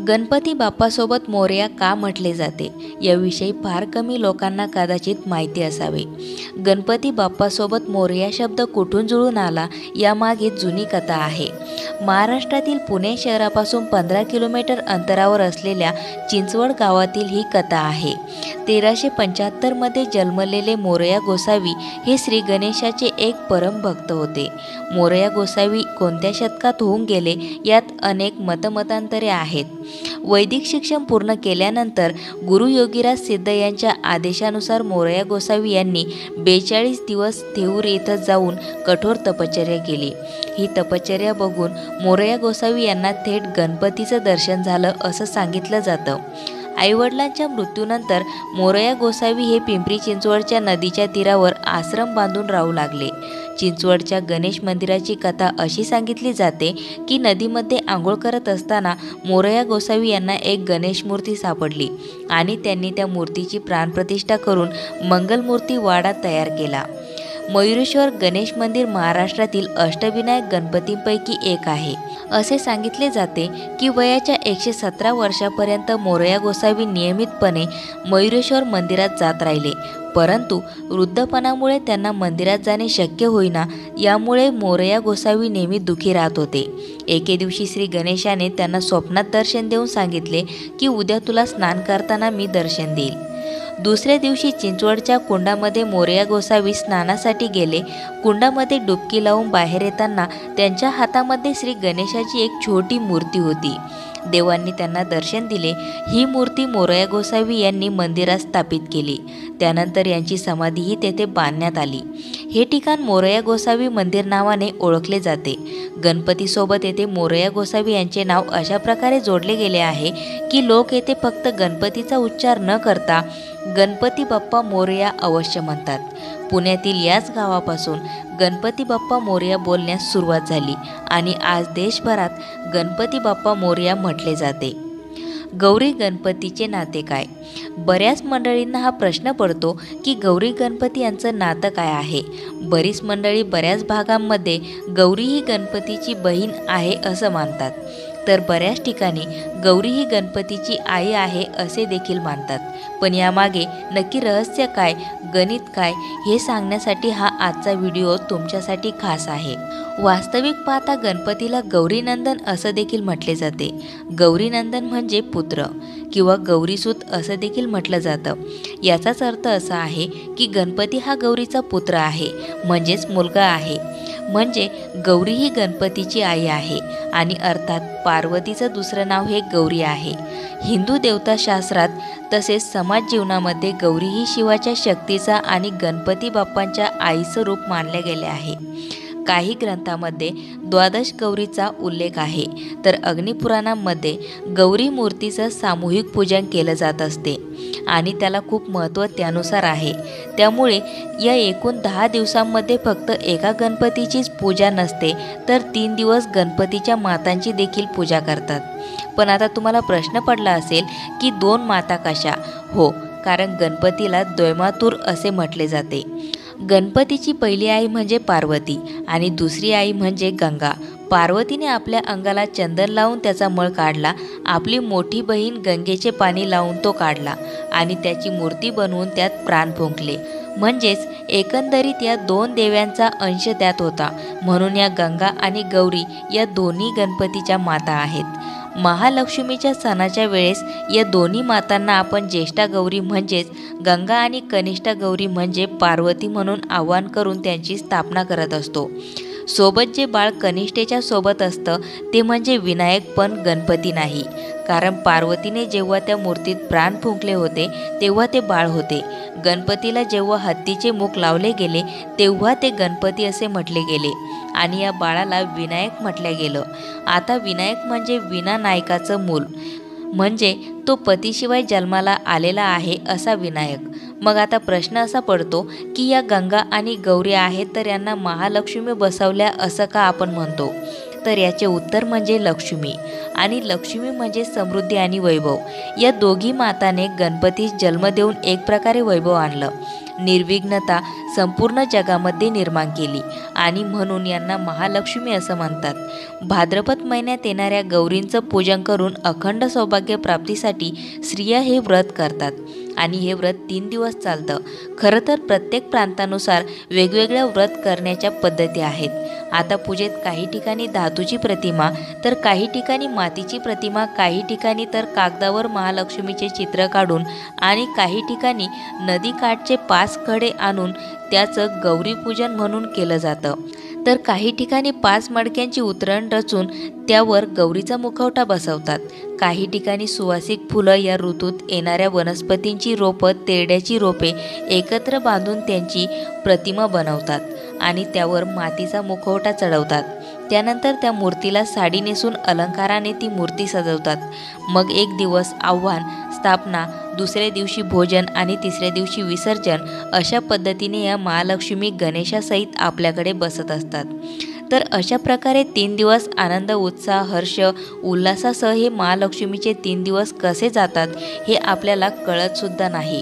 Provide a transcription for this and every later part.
गणपती बाप्पासोबत मोरया का म्हटले जाते याविषयी फार कमी लोकांना कदाचित माहिती असावे। गणपती बाप्पासोबत मोरया शब्द कुठून जुळून आला यामागे जुनी कथा आहे। महाराष्ट्रातील पुणे शहरापासून 15 किलोमीटर अंतरावर असलेल्या चिंचवड गावातील ही कथा आहे। 1375 मध्ये जन्मलेले मोरया गोसावी हे श्री गणेशाचे एक परम भक्त होते। मोरया गोसावी कोणत्या शतकात होऊन गेले यात अनेक मतमतांतरे आहेत। वैदिक शिक्षण पूर्ण केल्यानंतर गुरु योगीराज सिद्ध यांच्या आदेशानुसार मोरया गोसावी यांनी 42 दिवस थेऊर येथे जाऊन कठोर तपश्चर्या केली। ही तपश्चर्या बघून मोरया गोसावी यांना थेट गणपतीचं दर्शन झालं असं सांगितलं जातं। आईवडिलांच्या मृत्यूनंतर मोरया गोसावी हे पिंपरी चिंचवडच्या नदीच्या तीरावर आश्रम बांधून राहू लागले। चिंचवडच्या गणेश मंदिराची कथा अशी सांगितली जाते की नदीमध्ये आंघोळ करत असताना मोरया गोसावी यांना एक गणेश मूर्ती सापडली आणि त्यांनी त्या मूर्तीची प्राणप्रतिष्ठा करून मंगलमूर्ती वाडा तयार केला। मयुरेश्वर गणेश मंदिर महाराष्ट्रातील अष्टविनायक गणपतींपैकी एक आहे। असे सांगितले जाते की वयाच्या 117 वर्षापर्यंत मोरया गोसावी नियमितपणे मयुरेश्वर मंदिरात जात राहिले, परंतु वृद्धपणामुळे त्यांना मंदिरात जाणे शक्य होईना। यामुळे मोरया गोसावी नेहमी दुःखी राहत होते। एके दिवशी श्री गणेशाने त्यांना स्वप्नात दर्शन देऊन सांगितले की उद्या तुला स्नान करताना मी दर्शन देईल। दुसऱ्या दिवशी चिंचवडच्या कुंडामध्ये मोरया गोसावी स्नानासाठी गेले। कुंडामध्ये डुबकी लावून बाहेर येताना त्यांच्या हातामध्ये श्री गणेशाची एक छोटी मूर्ती होती। देवांनी त्यांना दर्शन दिले। ही मूर्ती मोरया गोसावी यांनी मंदिरात स्थापित केली। त्यानंतर यांची समाधीही तेथे बांधण्यात आली। हे ठिकाण मोरया गोसावी मंदिर नावाने ओळखले जाते। गणपतीसोबत येथे मोरया गोसावी यांचे नाव अशा प्रकारे जोडले गेले आहे की लोक येथे फक्त गणपतीचा उच्चार न करता गणपती बाप्पा मोरया अवश्य म्हणतात। पुण्यातील याच गावापासून गणपती बाप्पा मोरया बोलण्यास सुरुवात झाली आणि आज देशभरात गणपती बाप्पा मोरया म्हटले जाते। गौरी गणपतीचे नाते काय? बऱ्याच मंडळींना हा प्रश्न पडतो की गौरी गणपती यांचं नातं काय आहे। बरीच मंडळी बऱ्याच भागांमध्ये गौरी ही गणपतीची बहीण आहे असं मानतात, तर बऱ्याच ठिकाणी गौरी ही गणपतीची आई आहे असे देखील मानतात। पण यामागे नक्की रहस्य काय, गणित काय हे सांगण्यासाठी हा आजचा व्हिडिओ तुमच्यासाठी खास आहे। वास्तविक पाहता गणपतीला गौरीनंदन असं देखील म्हटले जाते। गौरीनंदन म्हणजे पुत्र किंवा गौरीसूत असं देखील म्हटलं जातं। याचाच अर्थ असा आहे की गणपती हा गौरीचा पुत्र आहे, म्हणजेच मुलगा आहे। म्हणजे गौरी ही गणपतीची आई आहे आणि अर्थात पार्वतीचं दुसरं नाव हे गौरी आहे। हिंदू देवताशास्त्रात तसेच समाज जीवनामध्ये गौरी ही शिवाच्या शक्तीचा आणि गणपती बाप्पांच्या आईचं रूप मानले गेले आहे। काही ग्रंथामध्ये 12 गौरीचा उल्लेख आहे, तर अग्निपुराणामध्ये गौरी मूर्तीचं सामूहिक पूजन केलं जात असते आणि त्याला खूप महत्त्व त्यानुसार आहे। त्यामुळे या एकूण 10 दिवसांमध्ये फक्त एका गणपतीचीच पूजा नसते, तर 3 दिवस गणपतीच्या मातांची देखील पूजा करतात। पण आता तुम्हाला प्रश्न पडला असेल की 2 माता कशा? हो, कारण गणपतीला द्वैमातुर असे म्हटले जाते। गणपतीची पहिली आई म्हणजे पार्वती आणि दुसरी आई म्हणजे गंगा। पार्वतीने आपल्या अंगाला चंदन लावून त्याचा मळ काढला, आपली मोठी बहीण गंगेचे पाणी लावून तो काढला आणि त्याची मूर्ती बनवून त्यात प्राण फुंकले। म्हणजेच एकंदरीत या 2 देव्यांचा अंश त्यात होता, म्हणून या गंगा आणि गौरी या दोन्ही गणपतीच्या माता आहेत। महालक्ष्मीच्या सणाच्या वेळेस या दोन्ही मातांना आपण ज्येष्ठा गौरी म्हणजेच गंगा आणि कनिष्ठा गौरी म्हणजे पार्वती म्हणून आवाहन करून त्यांची स्थापना करत असतो। सोबत जे बाळ कनिष्ठेच्या सोबत असतं ते म्हणजे विनायक, पण गणपती नाही, कारण पार्वतीने जेव्हा त्या मूर्तीत प्राण फुंकले होते तेव्हा ते बाळ होते। गणपतीला जेव्हा हत्तीचे मुख लावले गेले तेव्हा ते गणपती असे म्हटले गेले आणि या बाळाला विनायक म्हटलं गेलं। आता विनायक म्हणजे विना नायकाचं मूल, म्हणजे तो पतीशिवाय जन्माला आलेला आहे असा विनायक। मग आता प्रश्न असा पडतो की या गंगा आणि गौरी आहेत तर यांना महालक्ष्मी बसवल्या असं का आपण म्हणतो? तर याचे उत्तर म्हणजे लक्ष्मी, आणि लक्ष्मी म्हणजे समृद्धी आणि वैभव। या दोघी माताने गणपतीस जन्म देऊन एक प्रकारे वैभव आणलं। निर्विघ्नता संपूर्ण जगामध्ये निर्माण केली आणि म्हणून यांना महालक्ष्मी असं म्हणतात। भाद्रपद महिन्यात येणाऱ्या गौरींचं पूजन करून अखंड सौभाग्य प्राप्तीसाठी स्त्रिया हे व्रत करतात आणि हे व्रत 3 दिवस चालतं। खरं तर प्रत्येक प्रांतानुसार वेगवेगळ्या व्रत करण्याच्या पद्धती आहेत। आता पूजेत काही ठिकाणी धातूची प्रतिमा, तर काही ठिकाणी मातीची प्रतिमा, काही ठिकाणी तर कागदावर महालक्ष्मीचे चित्र काढून आणि काही ठिकाणी नदीकाठचे 5 खडे आणून त्याचं गौरीपूजन म्हणून केलं जातं। तर काही ठिकाणी 5 मडक्यांची उतरण रचून त्यावर गौरीचा मुखवटा बसवतात। काही ठिकाणी सुवासिक फुलं या ऋतूत येणाऱ्या वनस्पतींची रोपं, तेरड्याची रोपे एकत्र बांधून त्यांची प्रतिमा बनवतात आणि त्यावर मातीचा मुखवटा चढवतात। त्यानंतर त्या मूर्तीला साडी नेसून अलंकाराने ती मूर्ती सजवतात। मग एक दिवस आव्हान, स्थापना, दुसऱ्या दिवशी भोजन आणि तिसऱ्या दिवशी विसर्जन अशा पद्धतीने या महालक्ष्मी गणेशासहित आपल्याकडे बसत असतात। तर अशा प्रकारे 3 दिवस आनंद, उत्साह, हर्ष, उल्हासासह हे महालक्ष्मीचे 3 दिवस कसे जातात हे आपल्याला कळतसुद्धा नाही।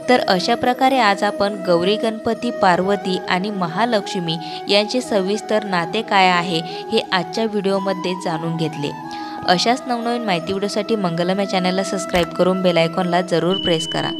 तर अशा प्रकारे आज आपण गौरी, गणपती, पार्वती आणि महालक्ष्मी यांचे सविस्तर नाते काय आहे हे आजच्या व्हिडिओमध्ये जाणून घेतले। अशाच नवनवीन माहिती व्हिडिओसाठी मंगलम या चॅनलला सबस्क्राईब करून बेल आयकॉनला जरूर प्रेस करा।